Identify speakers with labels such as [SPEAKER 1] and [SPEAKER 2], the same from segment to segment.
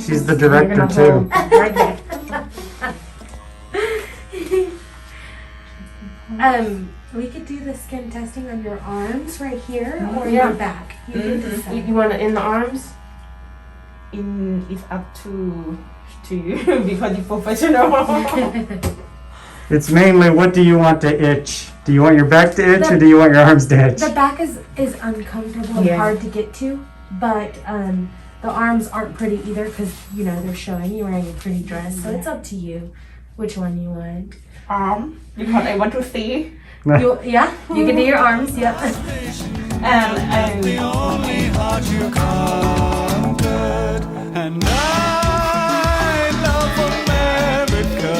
[SPEAKER 1] She's the director too.
[SPEAKER 2] Right there. We could do the skin testing on your arms right here or your back. You can decide.
[SPEAKER 3] You want it in the arms? It's up to you because you're professional.
[SPEAKER 1] It's mainly what do you want to itch? Do you want your back to itch or do you want your arms to itch?
[SPEAKER 2] The back is uncomfortable and hard to get to, but the arms aren't pretty either because you know they're showing you wearing a pretty dress. So it's up to you which one you want.
[SPEAKER 3] Because I want to see.
[SPEAKER 2] You can do your arms. Yeah.
[SPEAKER 3] And
[SPEAKER 4] the only heart you conquered. And I love America,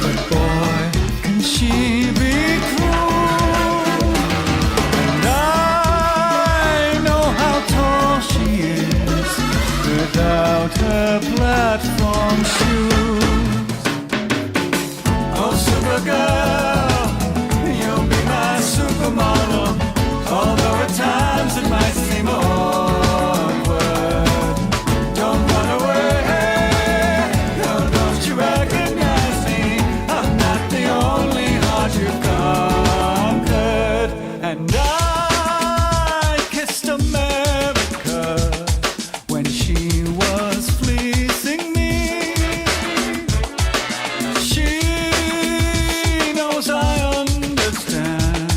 [SPEAKER 4] but boy, can she be cruel. And I know how tall she is without her platform shoes. Oh, Supergirl, you'll be my supermodel, although at times it might seem awkward. Don't run away, no, don't you recognize me? I'm not the only heart you've conquered. And I kissed America when she was fleecing me. She knows I understand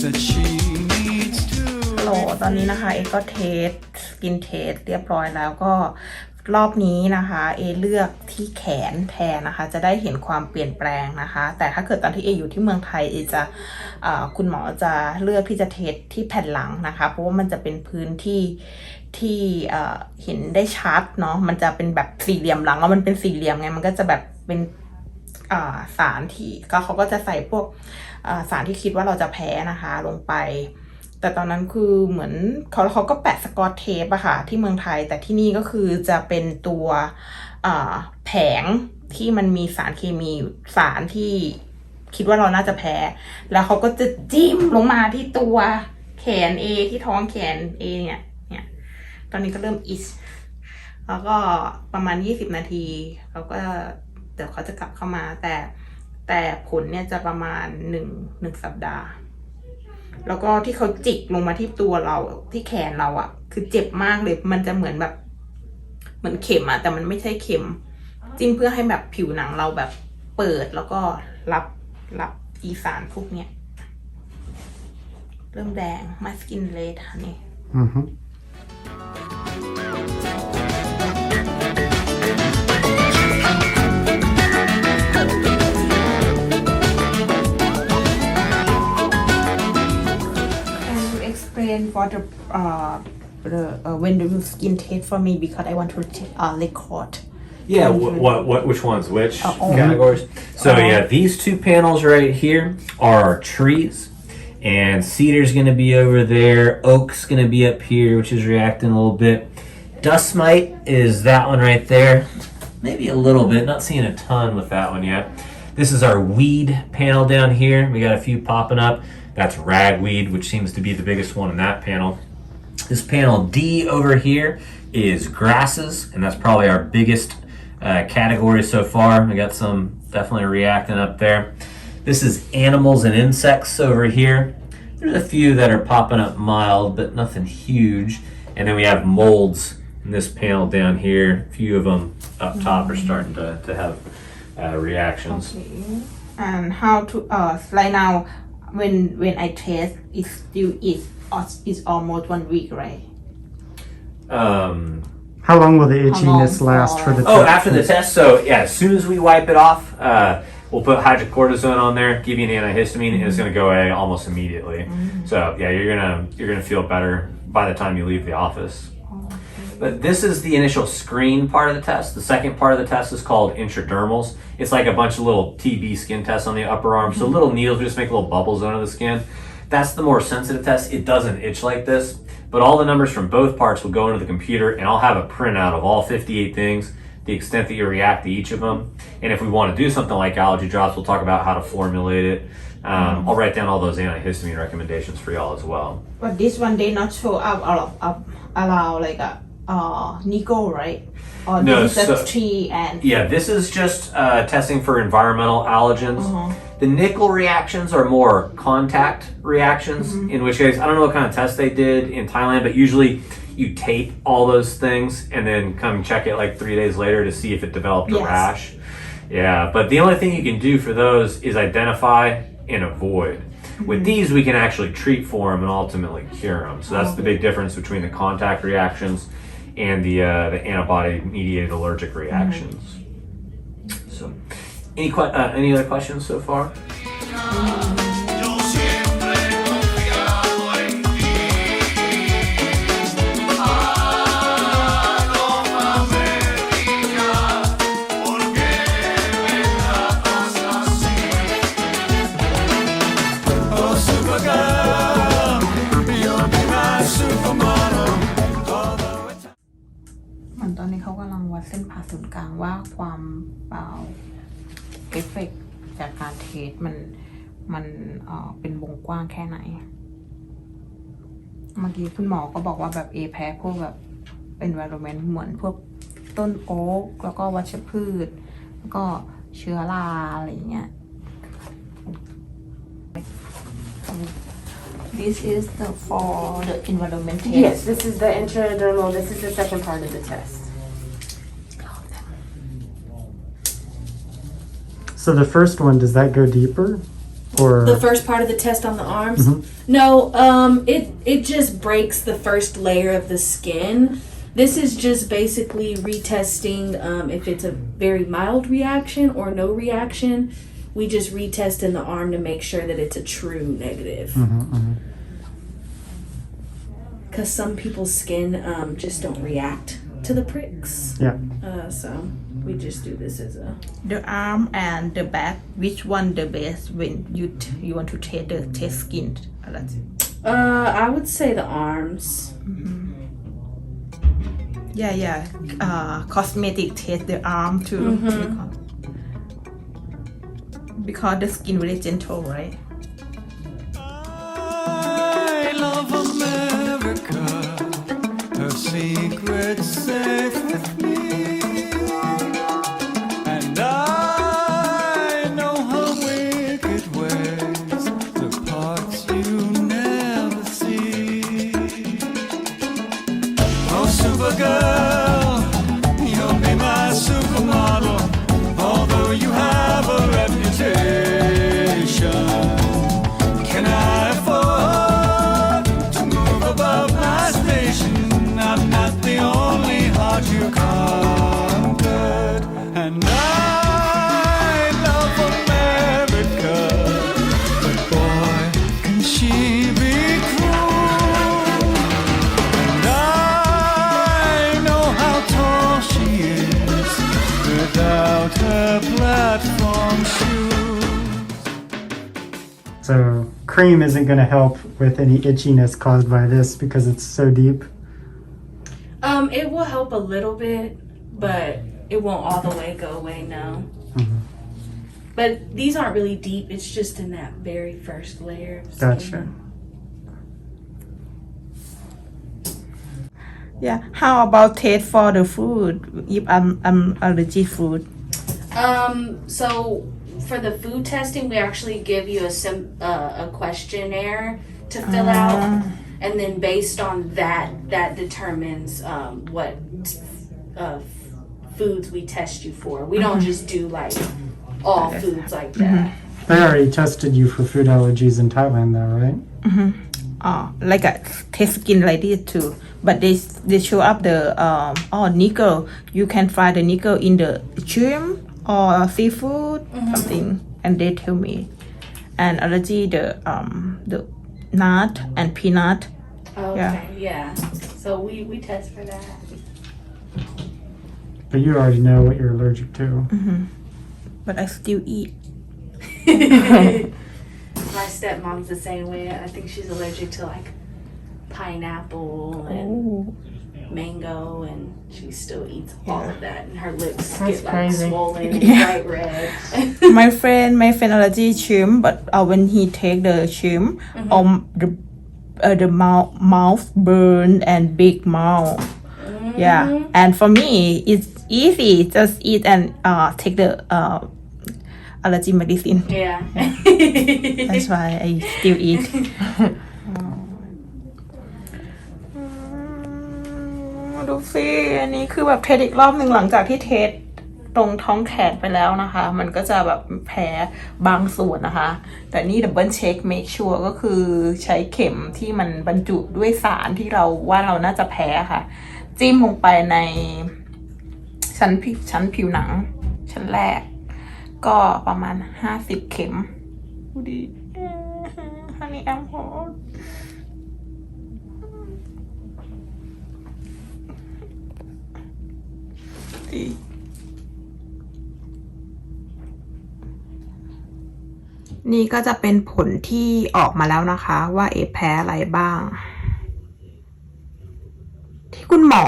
[SPEAKER 4] that she needs to
[SPEAKER 3] โหลตอนนี้นะคะเอก็เทสสกินเทสเรียบร้อยแล้วก็รอบนี้นะคะเอเลือกที่แขนแทนนะคะจะได้เห็นความเปลี่ยนแปลงนะคะแต่ถ้าเกิดตอนที่เออยู่ที่เมืองไทยเอจะคุณหมอจะเลือกที่จะเทสที่แผ่นหลังนะคะเพราะว่ามันจะเป็นพื้นที่เห็นได้ชัดเนาะมันจะเป็นแบบสี่เหลี่ยมหลังแล้วมันเป็นสี่เหลี่ยมไงมันก็จะแบบเป็นสารที่เขาก็จะใส่พวกสารที่คิดว่าเราจะแพ้นะคะลงไปแต่ตอนนั้นคือเหมือนเขาก็แปะสกอตเทปอะค่ะที่เมืองไทยแต่ที่นี่ก็คือจะเป็นตัวแผงที่มันมีสารเคมีสารที่คิดว่าเราน่าจะแพ้แล้วเขาก็จะจิ้มลงมาที่ตัวแขนเอที่ท้องแขนเอเนี่ยตอนนี้ก็เริ่มอิชแล้วก็ประมาณ20นาทีเขาก็เดี๋ยวเขาจะกลับเข้ามาแต่ผลเนี่ยจะประมาณ1สัปดาห์แล้วก็ที่เขาจิกลงมาที่ตัวเราที่แขนเราอะคือเจ็บมากเลยมันจะเหมือนแบบเหมือนเข็มอะแต่มันไม่ใช่เข็มจิ้มเพื่อให้แบบผิวหนังเราแบบเปิดแล้วก็รับอีสารพวกเนี้ยเริ่มแดงมาสกินเลดค่ะนี่for the when the skin test for me because I want to record.
[SPEAKER 5] Yeah, which ones? Which categories? So yeah, these two panels right here are trees, and cedar's going to be over there. Oak's going to be up here, which is reacting a little bit. Dust mite is that one right there. Maybe a little bit. Not seeing a ton with that one yet. This is our weed panel down here. We got a few popping up. That's ragweed, which seems to be the biggest one in that panel. This panel D over here is grasses, and that's probably our biggest category so far. We got some definitely reacting up there. This is animals and insects over here. There's a few that are popping up mild, but nothing huge. And then we have molds in this panel down here. A few of them up top are starting to have reactions.
[SPEAKER 3] Okay. And how to right now when I test it still is almost 1 week, right?
[SPEAKER 1] How long will the itchiness last for the test?
[SPEAKER 5] Oh, after the test. So yeah, as soon as we wipe it off, we'll put hydrocortisone on there, give you an antihistamine, and it's going to go away almost immediately. So yeah, you're gonna feel better by the time you leave the office. But this is the initial screen part of the test. The second part of the test is called intradermals. It's like a bunch of little TB skin tests on the upper arm. So little needles just make little bubbles under the skin. That's the more sensitive test. It doesn't itch like this, but all the numbers from both parts will go into the computer, and I'll have a printout of all 58 things, the extent that you react to each of them. And if we want to do something like allergy drops, we'll talk about how to formulate it. I'll write down all those antihistamine recommendations for y'all as well.
[SPEAKER 3] But this one they not show up allow like a nickel, right? Or
[SPEAKER 5] No,
[SPEAKER 3] this is
[SPEAKER 5] so-
[SPEAKER 3] a tree and
[SPEAKER 5] Yeah, this is just testing for environmental allergens. The nickel reactions are more contact reactions, in which case, I don't know what kind of test they did in Thailand, but usually you tape all those things and then come check it like 3 days later to see if it developed a
[SPEAKER 3] Yes.
[SPEAKER 5] rash. Yeah, but the only thing you can do for those is identify and avoid. With these, we can actually treat for them and ultimately cure them. So that's the big difference between the contact reactions and the antibody-mediated allergic reactions. So, any other questions so far?
[SPEAKER 4] Yo siempre he confiado en ti. América, ¿por qué me tratas así? Oh, Supergirl, you'll be my supermodel. Although it's
[SPEAKER 3] เหมือนตอนนี้เขากำลังวัดเส้นผ่าศูนย์กลางว่าความเอฟเฟกต์จากการเทสมันเป็นวงกว้างแค่ไหน เมื่อกี้คุณหมอก็บอกว่าแบบแพ้พวกแบบ environment เหมือนพวกต้นโอ๊กแล้วก็วัชพืช แล้วก็เชื้อราอะไรอย่างเงี้ย This is the for the environment test.
[SPEAKER 2] Yes, this is the intradermal. This is the second part of the test.
[SPEAKER 1] So the first one, does that go deeper? Or
[SPEAKER 2] The first part of the test on the arms? No, it just breaks the first layer of the skin. This is just basically retesting if it's a very mild reaction or no reaction. We just retest in the arm to make sure that it's a true negative. Because some people's skin just don't react to the pricks.
[SPEAKER 1] yeah.
[SPEAKER 2] So we just do this as a...
[SPEAKER 3] The arm and the back, which one the best when you want to test skin? That's it.
[SPEAKER 2] I would say the arms.
[SPEAKER 3] Yeah. Cosmetic test the arm too. Because the skin very gentle, right?
[SPEAKER 4] I love America, her secret's safe with me. And I know her wicked ways, the parts you never see. Oh, Supergirl, you'll be my supermodel, although you have a reputation. Can I afford to move above my station? I'm not the only heart you conquered. And I love America, but boy, can she be cruel. And I know how tall she is without her platform shoes.
[SPEAKER 1] So cream isn't going to help with any itchiness caused by this because it's so deep.
[SPEAKER 2] It will help a little bit, but it won't all the way go away, no. But these aren't really deep. It's just in that very first layer of skin.
[SPEAKER 1] Gotcha.
[SPEAKER 3] Yeah. How about taste for the food? If I'm allergic food.
[SPEAKER 2] So for the food testing, we actually give you a questionnaire to fill out, and then based on that determines what foods we test you for. We don't just do like all foods like that.
[SPEAKER 1] They already tested you for food allergies in Thailand, though, right?
[SPEAKER 3] Like a test skin like this too, but they show up the nickel. You can find the nickel in the shrimp or seafood something, and they tell me. And allergy the nut and peanut.
[SPEAKER 2] Okay, yeah. So we test for that.
[SPEAKER 1] But you already know what you're allergic to.
[SPEAKER 3] But I still eat.
[SPEAKER 2] My stepmom's the same way. I think she's allergic to like pineapple and mango, and she still eats all of that, and her lips
[SPEAKER 3] That's
[SPEAKER 2] get like
[SPEAKER 3] crazy.
[SPEAKER 2] swollen and bright red.
[SPEAKER 3] my friend allergy shrimp, but when he take the shrimp, the mouth burn and big mouth. Yeah, and for me, it's easy. Just eat and take the allergy medicine.
[SPEAKER 2] Yeah.
[SPEAKER 3] That's why I still eat. ดูสิอันนี้คือแบบเทสอีกรอบหนึ่งหลังจากที่เทสตรงท้องแขนไปแล้วนะคะ มันก็จะแบบแผลบางส่วนนะคะ แต่นี่ดับเบิลเช็ค make sure ก็คือใช้เข็มที่มันบรรจุด้วยสารที่เราว่าเราน่าจะแพ้ค่ะ จิ้มลงไปในชั้นผิวหนัง ชั้นแรก ก็ประมาณ50 เข็มดูดิฮันนี่แอมโฮนี่ก็จะเป็นผลที่ออกมาแล้วนะคะว่าแพ้อะไรบ้างที่คุณหมอ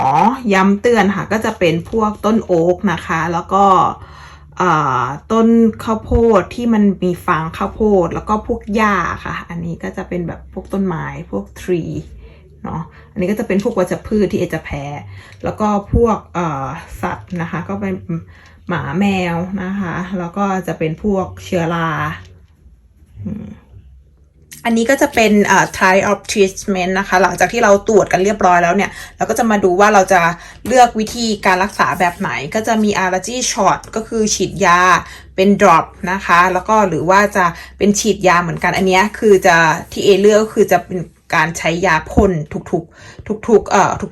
[SPEAKER 3] ย้ำเตือนค่ะก็จะเป็นพวกต้นโอ๊กนะคะแล้วก็ต้นข้าวโพดที่มันมีฟางข้าวโพดแล้วก็พวกหญ้าค่ะอันนี้ก็จะเป็นแบบพวกต้นไม้พวกทรีเนาะอันนี้ก็จะเป็นพวกวัชพืชที่จะแพ้แล้วก็พวกสัตว์นะคะก็เป็นหมาแมวนะคะแล้วก็จะเป็นพวกเชื้อราอันนี้ก็จะเป็นtype of treatment นะคะหลังจากที่เราตรวจกันเรียบร้อยแล้วเนี่ยเราก็จะมาดูว่าเราจะเลือกวิธีการรักษาแบบไหนก็จะมี allergy shot ก็คือฉีดยาเป็น drop นะคะแล้วก็หรือว่าจะเป็นฉีดยาเหมือนกันอันนี้คือจะที่เลือกก็คือจะเป็นการใช้ยาพ่น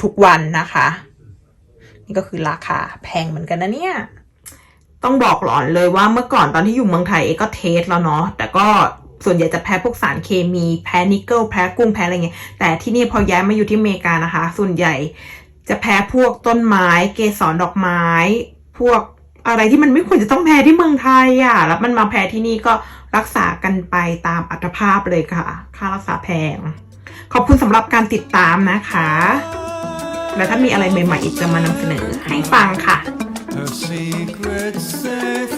[SPEAKER 3] ทุกวันนะคะนี่ก็คือราคาแพงเหมือนกันนะเนี่ยต้องบอกหลอนเลยว่าเมื่อก่อนตอนที่อยู่เมืองไทยก็เทสแล้วเนาะแต่ก็ส่วนใหญ่จะแพ้พวกสารเคมีแพ้นิกเกิลแพ้กุ้งแพ้อะไรเงี้ยแต่ที่นี่พอย้ายมาอยู่ที่อเมริกานะคะส่วนใหญ่จะแพ้พวกต้นไม้เกสรดอกไม้พวกอะไรที่มันไม่ควรจะต้องแพ้ที่เมืองไทยอ่ะแล้วมันมาแพ้ที่นี่ก็รักษากันไปตามอัตภาพเลยค่ะค่ารักษาแพงขอบคุณสำหรับการติดตามนะคะและถ้ามีอะไรใหม่ๆอีกจะมานำเสนอให้ฟังค่ะ
[SPEAKER 4] Her secret safe